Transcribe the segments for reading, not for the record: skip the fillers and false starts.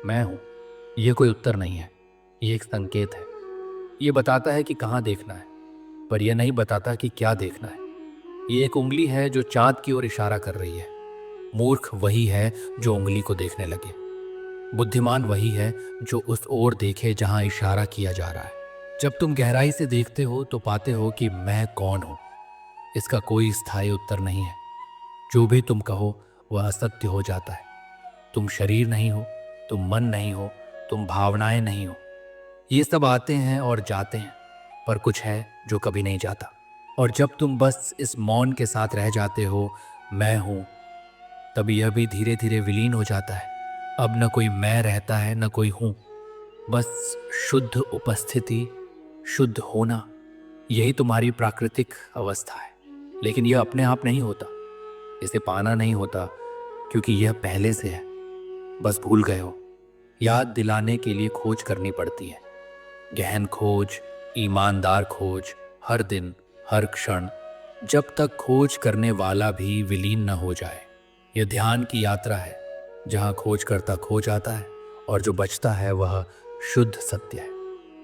मैं हूँ, ये कोई उत्तर नहीं है, ये एक संकेत है। ये बताता है कि कहाँ देखना है, पर यह नहीं बताता कि क्या देखना है। ये एक उंगली है जो चाँद की ओर इशारा कर रही है। मूर्ख वही है जो उंगली को देखने लगे। बुद्धिमान वही है जो उस ओर देखे जहाँ इशारा किया जा रहा है। जब तुम गहराई से देखते हो तो पाते हो कि मैं कौन हूँ। इसका कोई स्थायी उत्तर नहीं है। जो भी तुम कहो वह असत्य हो जाता है। तुम शरीर नहीं हो, तुम मन नहीं हो, तुम भावनाएं नहीं हो। ये सब आते हैं और जाते हैं, पर कुछ है जो कभी नहीं जाता। और जब तुम बस इस मौन के साथ रह जाते हो, मैं हूं, तब यह भी धीरे धीरे विलीन हो जाता है। अब न कोई मैं रहता है न कोई हूं, बस शुद्ध उपस्थिति, शुद्ध होना। यही तुम्हारी प्राकृतिक अवस्था है। लेकिन यह अपने आप नहीं होता, इसे पाना नहीं होता, क्योंकि यह पहले से है। बस भूल गए हो। याद दिलाने के लिए खोज करनी पड़ती है। गहन खोज, ईमानदार खोज, हर दिन, हर क्षण, जब तक खोज करने वाला भी विलीन न हो जाए। यह ध्यान की यात्रा है, जहां खोज करता खो जाता है और जो बचता है वह शुद्ध सत्य है।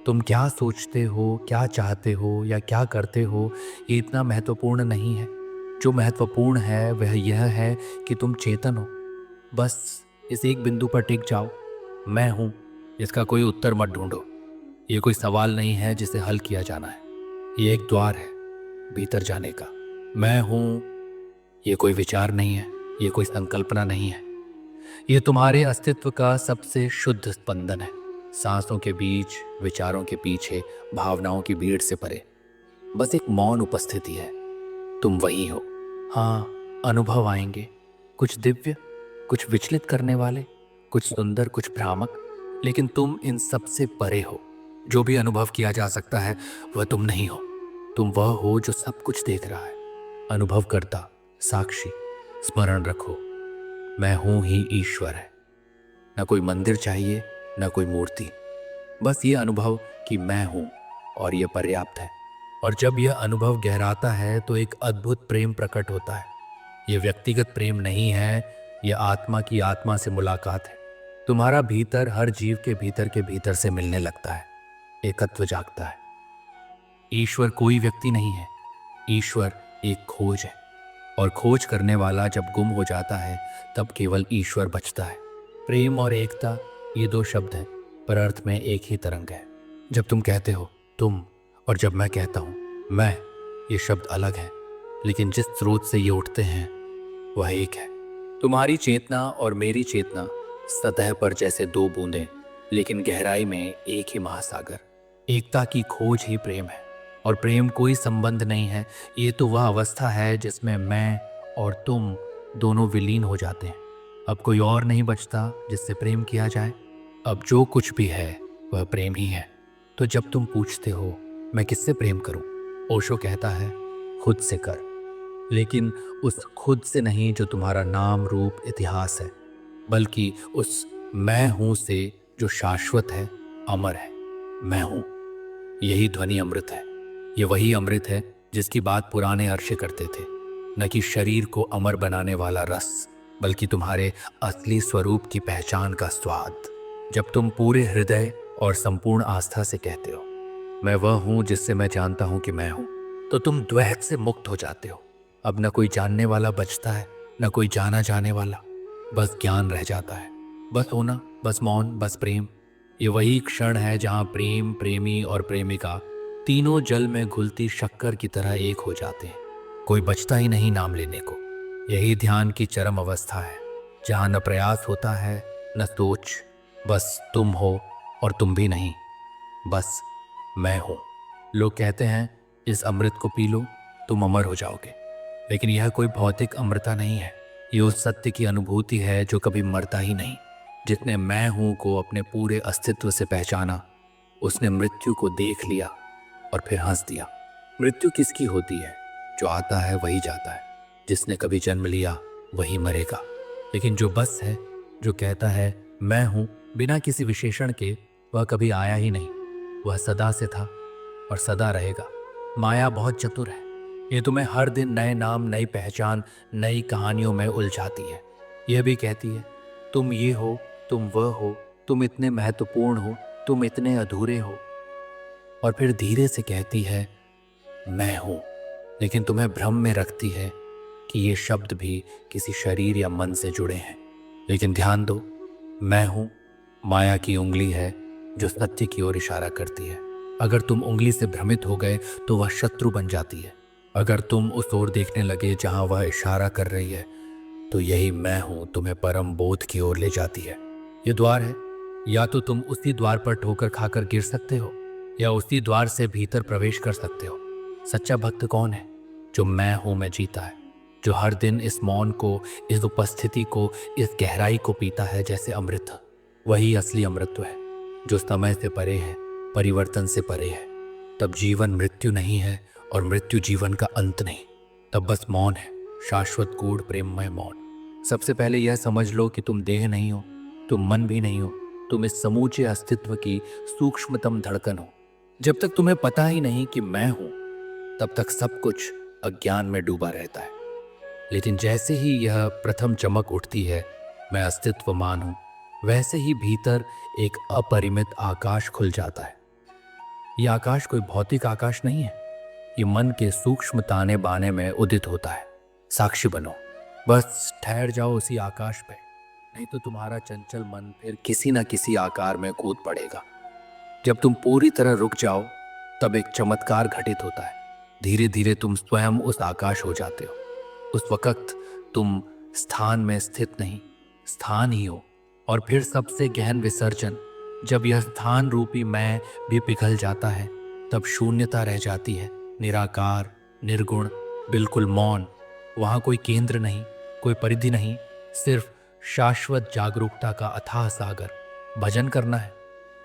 तुम क्या सोचते हो, क्या चाहते हो या क्या करते हो, ये इतना महत्वपूर्ण नहीं है। जो महत्वपूर्ण है वह यह है कि तुम चेतन हो। बस इस एक बिंदु पर टिक जाओ, मैं हूं। इसका कोई उत्तर मत ढूंढो। ये कोई सवाल नहीं है जिसे हल किया जाना है। ये एक द्वार है भीतर जाने का। मैं हूं, ये कोई विचार नहीं है, ये कोई संकल्पना नहीं है। ये तुम्हारे अस्तित्व का सबसे शुद्ध स्पंदन है। सांसों के बीच, विचारों के पीछे, भावनाओं की भीड़ से परे बस एक मौन उपस्थिति है। तुम वही हो। हाँ, अनुभव आएंगे, कुछ दिव्य, कुछ विचलित करने वाले, कुछ सुंदर, कुछ भ्रामक, लेकिन तुम इन सब से परे हो। जो भी अनुभव किया जा सकता है वह तुम नहीं हो। तुम वह हो जो सब कुछ देख रहा है, अनुभव करता, साक्षी। स्मरण रखो, मैं हूं ही ईश्वर है। न कोई मंदिर चाहिए, न कोई मूर्ति, बस ये अनुभव कि मैं हूं, और यह पर्याप्त है। और जब यह अनुभव गहराता है तो एक अद्भुत प्रेम प्रकट होता है। यह व्यक्तिगत प्रेम नहीं है, यह आत्मा की आत्मा से मुलाकात है। तुम्हारा भीतर हर जीव के भीतर से मिलने लगता है। एकत्व जागता है। ईश्वर कोई व्यक्ति नहीं है, ईश्वर एक खोज है। और खोज करने वाला जब गुम हो जाता है तब केवल ईश्वर बचता है। प्रेम और एकता, ये दो शब्द हैं, पर अर्थ में एक ही तरंग है। जब तुम कहते हो तुम, और जब मैं कहता हूं मैं, ये शब्द अलग हैं, लेकिन जिस स्रोत से ये उठते हैं वह एक है। तुम्हारी चेतना और मेरी चेतना सतह पर जैसे दो बूंदें, लेकिन गहराई में एक ही महासागर। एकता की खोज ही प्रेम है, और प्रेम कोई संबंध नहीं है। ये तो वह अवस्था है जिसमें मैं और तुम दोनों विलीन हो जाते हैं। अब कोई और नहीं बचता जिससे प्रेम किया जाए। अब जो कुछ भी है वह प्रेम ही है। तो जब तुम पूछते हो मैं किससे प्रेम करूं, ओशो कहता है खुद से कर। लेकिन उस खुद से नहीं जो तुम्हारा नाम, रूप, इतिहास है, बल्कि उस मैं हूं से जो शाश्वत है, अमर है। मैं हूं, यही ध्वनि अमृत है। ये वही अमृत है जिसकी बात पुराने अर्षे करते थे। न कि शरीर को अमर बनाने वाला रस, बल्कि तुम्हारे असली स्वरूप की पहचान का स्वाद। जब तुम पूरे हृदय और संपूर्ण आस्था से कहते हो मैं वह हूं जिससे मैं जानता हूं कि मैं हूं, तो तुम द्वैत से मुक्त हो जाते हो। अब न कोई जानने वाला बचता है, न कोई जाना जाने वाला, बस ज्ञान रह जाता है। बस होना, बस मौन, बस प्रेम। ये वही क्षण है जहां प्रेम, प्रेमी और प्रेमिका तीनों जल में घुलती शक्कर की तरह एक हो जाते हैं। कोई बचता ही नहीं नाम लेने को। यही ध्यान की चरम अवस्था है, जहां न प्रयास होता है न सोच, बस तुम हो और तुम भी नहीं, बस मैं हूं। लोग कहते हैं इस अमृत को पी लो, तुम अमर हो जाओगे। लेकिन यह कोई भौतिक अमृता नहीं है। ये उस सत्य की अनुभूति है जो कभी मरता ही नहीं। जिसने मैं हूं को अपने पूरे अस्तित्व से पहचाना, उसने मृत्यु को देख लिया और फिर हंस दिया। मृत्यु किसकी होती है? जो आता है वही जाता है। जिसने कभी जन्म लिया वही मरेगा। लेकिन जो बस है, जो कहता है मैं हूं बिना किसी विशेषण के, वह कभी आया ही नहीं। वह सदा से था और सदा रहेगा। माया बहुत चतुर है। ये तुम्हें हर दिन नए नाम, नई पहचान, नई कहानियों में उलझाती है। यह भी कहती है तुम ये हो, तुम वह हो, तुम इतने महत्वपूर्ण हो, तुम इतने अधूरे हो। और फिर धीरे से कहती है मैं हूं, लेकिन तुम्हें भ्रम में रखती है कि ये शब्द भी किसी शरीर या मन से जुड़े हैं। लेकिन ध्यान दो, मैं हूं माया की उंगली है जो सत्य की ओर इशारा करती है। अगर तुम उंगली से भ्रमित हो गए तो वह शत्रु बन जाती है। अगर तुम उस ओर देखने लगे जहां वह इशारा कर रही है, तो यही मैं हूं तुम्हें परम बोध की ओर ले जाती है। ये द्वार है, या तो तुम उसी द्वार पर ठोकर खाकर गिर सकते हो, या उसी द्वार से भीतर प्रवेश कर सकते हो। सच्चा भक्त कौन है? जो मैं हूं में जीता है, जो हर दिन इस मौन को, इस उपस्थिति को, इस गहराई को पीता है जैसे अमृत। वही असली अमृत है जो समय से परे है, परिवर्तन से परे है। तब जीवन मृत्यु नहीं है और मृत्यु जीवन का अंत नहीं। तब बस मौन है, शाश्वत गूढ़ प्रेममय मौन। सबसे पहले यह समझ लो कि तुम देह नहीं हो, तुम मन भी नहीं हो, तुम इस समूचे अस्तित्व की सूक्ष्मतम धड़कन हो। जब तक तुम्हें पता ही नहीं कि मैं हूं, तब तक सब कुछ अज्ञान में डूबा रहता है। लेकिन जैसे ही यह प्रथम चमक उठती है, मैं अस्तित्वमान हूं, वैसे ही भीतर एक अपरिमित आकाश खुल जाता है। यह आकाश कोई भौतिक आकाश नहीं है, ये मन के सूक्ष्म ताने बाने में उदित होता है। साक्षी बनो, बस ठहर जाओ उसी आकाश पे, नहीं तो तुम्हारा चंचल मन फिर किसी न किसी आकार में कूद पड़ेगा। जब तुम पूरी तरह रुक जाओ, तब एक चमत्कार घटित होता है। धीरे धीरे तुम स्वयं उस आकाश हो जाते हो। उस वक्त तुम स्थान में स्थित नहीं, स्थान ही हो। और फिर सबसे गहन विसर्जन, जब यह स्थान रूपी मैं भी पिघल जाता है, तब शून्यता रह जाती है, निराकार, निर्गुण, बिल्कुल मौन। वहां कोई केंद्र नहीं, कोई परिधि नहीं, सिर्फ शाश्वत जागरूकता का अथाह सागर। भजन करना है,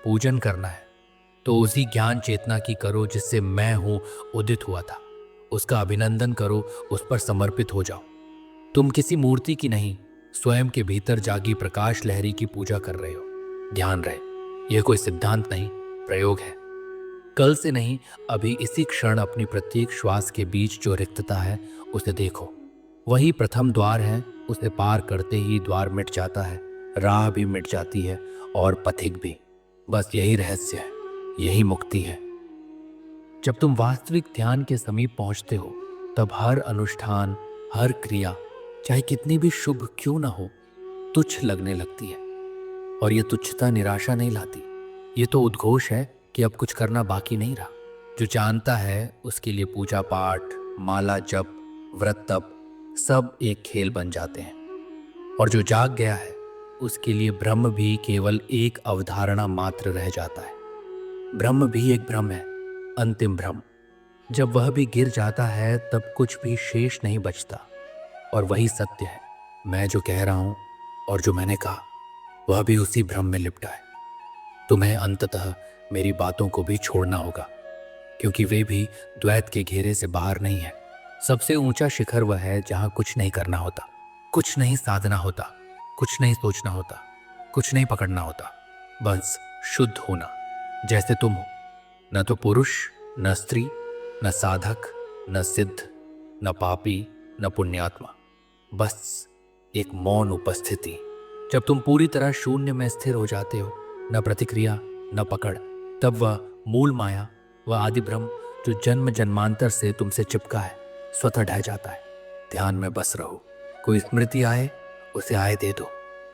पूजन करना है, तो उसी ज्ञान चेतना की करो जिससे मैं हूं उदित हुआ था। उसका अभिनंदन करो, उस पर समर्पित हो जाओ। तुम किसी मूर्ति की नहीं, स्वयं के भीतर जागी प्रकाश लहरी की पूजा कर रहे हो। ध्यान रहे, यह कोई सिद्धांत नहीं, प्रयोग है। कल से नहीं, अभी इसी क्षण अपनी प्रत्येक श्वास के बीच जो रिक्तता है उसे देखो। वही प्रथम द्वार है, उसे पार करते ही द्वार मिट जाता है, राह भी मिट जाती है और पथिक भी। बस यही रहस्य है, यही मुक्ति है। जब तुम वास्तविक ध्यान के समीप पहुंचते हो, तब हर अनुष्ठान, हर क्रिया, चाहे कितनी भी शुभ क्यों ना हो, तुच्छ लगने लगती है। और ये तुच्छता निराशा नहीं लाती, ये तो उद्घोष है कि अब कुछ करना बाकी नहीं रहा। जो जानता है उसके लिए पूजा पाठ, माला जप, व्रत तप सब एक खेल बन जाते हैं। और जो जाग गया है उसके लिए ब्रह्म भी केवल एक अवधारणा मात्र रह जाता है। ब्रह्म भी एक भ्रम है, अंतिम भ्रम। जब वह भी गिर जाता है तब कुछ भी शेष नहीं बचता। और वही सत्य है, मैं जो कह रहा हूं और जो मैंने कहा, वह भी उसी भ्रम में लिपटा है। तुम्हें अंततः मेरी बातों को भी छोड़ना होगा, क्योंकि वे भी द्वैत के घेरे से बाहर नहीं है। सबसे ऊंचा शिखर वह है जहां कुछ नहीं करना होता, कुछ नहीं साधना होता, कुछ नहीं सोचना होता, कुछ नहीं पकड़ना होता, बस शुद्ध होना जैसे तुम हो। न तो पुरुष, न स्त्री, न साधक, न सिद्ध, न पापी, न पुण्यात्मा, बस एक मौन उपस्थिति। जब तुम पूरी तरह शून्य में स्थिर हो जाते हो, न प्रतिक्रिया, न पकड़, तब वह मूल माया, वह आदि ब्रह्म जो जन्म जन्मांतर से तुमसे चिपका है, स्वतः ढह जाता है। ध्यान में बस रहो। कोई स्मृति आए उसे आए दे दो,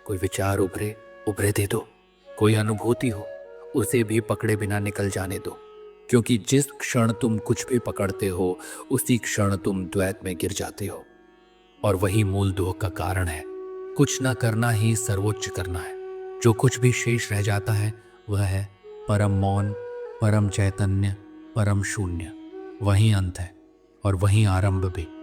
कोई विचार उभरे उभरे दे दो, कोई अनुभूति हो उसे भी पकड़े बिना निकल जाने दो। क्योंकि जिस क्षण तुम कुछ भी पकड़ते हो, उसी क्षण तुम द्वैत में गिर जाते हो। और वही मूल दुख का कारण है। कुछ न करना ही सर्वोच्च करना है। जो कुछ भी शेष रह जाता है वह है परम मौन, परम चैतन्य, परम शून्य। वही अंत है और वही आरंभ भी।